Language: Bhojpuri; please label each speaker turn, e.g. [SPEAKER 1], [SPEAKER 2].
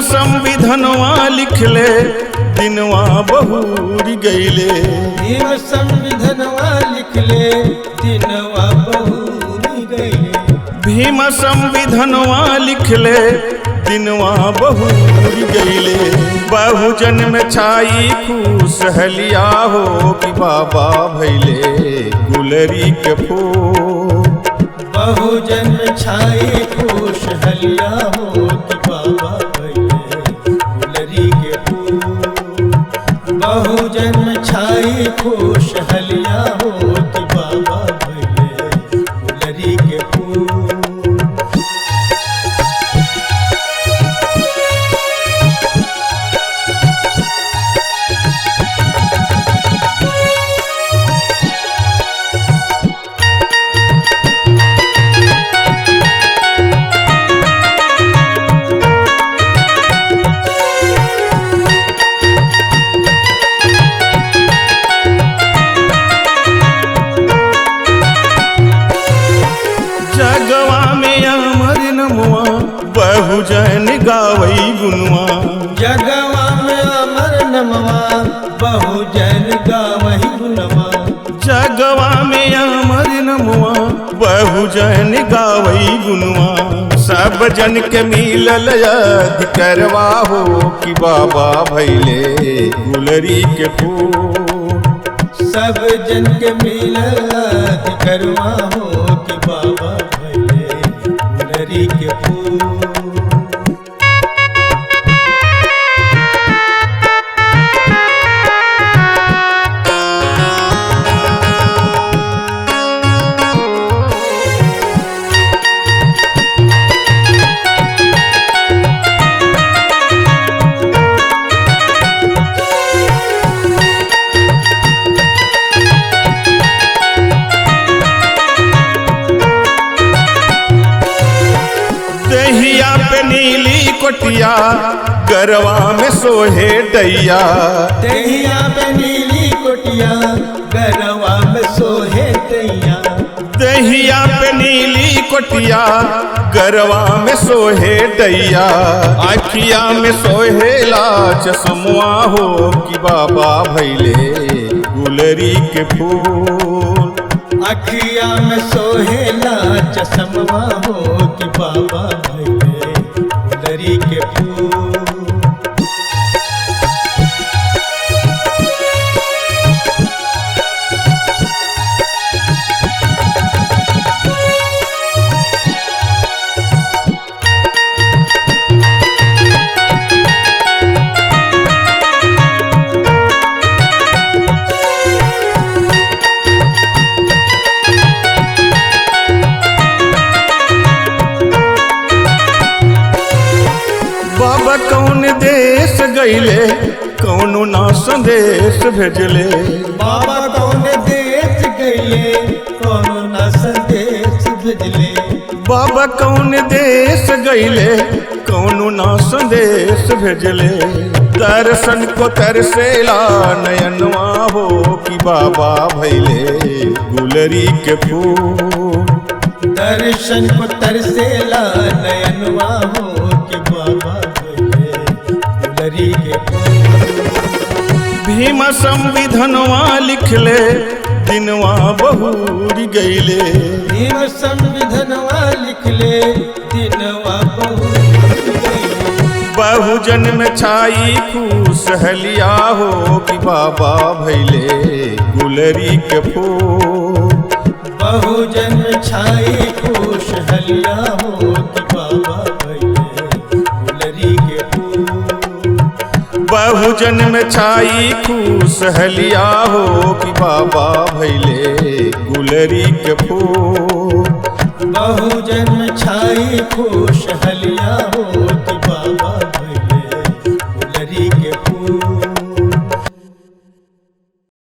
[SPEAKER 1] संविधनवा लिखले दिनवा बहुरी गईले।
[SPEAKER 2] भीम संविधनवा लिखले दिनवा बहुरी गईले।
[SPEAKER 1] भीम संविधनवा लिखले दिनवा बहुरी गईले। बहुजन में छाई खुशहलिया हो कि बाबा भैले गुलरी के फूल।
[SPEAKER 2] बहुजन में छाई खुशहलिया हो कि बाबा भैले गुलरी के फूल। बहुजन में छाई खुशहलिया हो कि बाबा भैले गुलरी के फूल।
[SPEAKER 1] जगवा में अमर नमवा बहुजन गावई गुनवा।
[SPEAKER 2] जगवा में अमर नमवा बहुजन गावही गुनवा।
[SPEAKER 1] जगवा में अमर नमवा बहुजन गावई गुनवा। सब जन के मिलल अधिकरवा हो कि बाबा भैले गुलरी के फूल।
[SPEAKER 2] सब जन के मिलल अधिकरवा हो कि बाबा भैले गुलरी के फूल।
[SPEAKER 1] दहिया पे नीली कोटिया गरवा में सोहे डैया।
[SPEAKER 2] दहिया पे नीली कोटिया गरवा में सोहे दैया।
[SPEAKER 1] दहिया पे नीली कोटिया गरवा में सोहे डैया। आखिया में सोहेला चश्मवा हो कि बाबा भैले गुलरी के फूल।
[SPEAKER 2] अखिया में सोहेला चश्मवा हो कि बाबा भैले गुलरी के फूल।
[SPEAKER 1] बाबा कौन देश गईले कौनो ना संदेश भेजले।
[SPEAKER 2] बाबा कौन देश गईले कौन ना संदेश भेजले।
[SPEAKER 1] बाबा कौन देश गईले कौनो ना संदेश भेजले। दर्शन को तरसेला नयनवा हो कि बाबा भैले गुलरी के फूल।
[SPEAKER 2] दर्शन को तरसेला नयनवा हो कि बाबा भैले गुलरी के फूल।
[SPEAKER 1] भीम संविधनवा लिखले दिनवा बहुरी गईले।
[SPEAKER 2] भीम संविधनवा लिखले दिनवा बहुरी गईले।
[SPEAKER 1] बहुजन में छाई खुशहलिया हो कि बाबा भैले गुलरी के फूल।
[SPEAKER 2] बहुजन में छाई खुशहलिया हो कि बाबा भैले गुलरी के फूल।
[SPEAKER 1] बहुजन में छाई खुशहलिया हो कि बाबा भैले गुलरी के फूल।
[SPEAKER 2] बहुजन में छाई खुशहलिया हो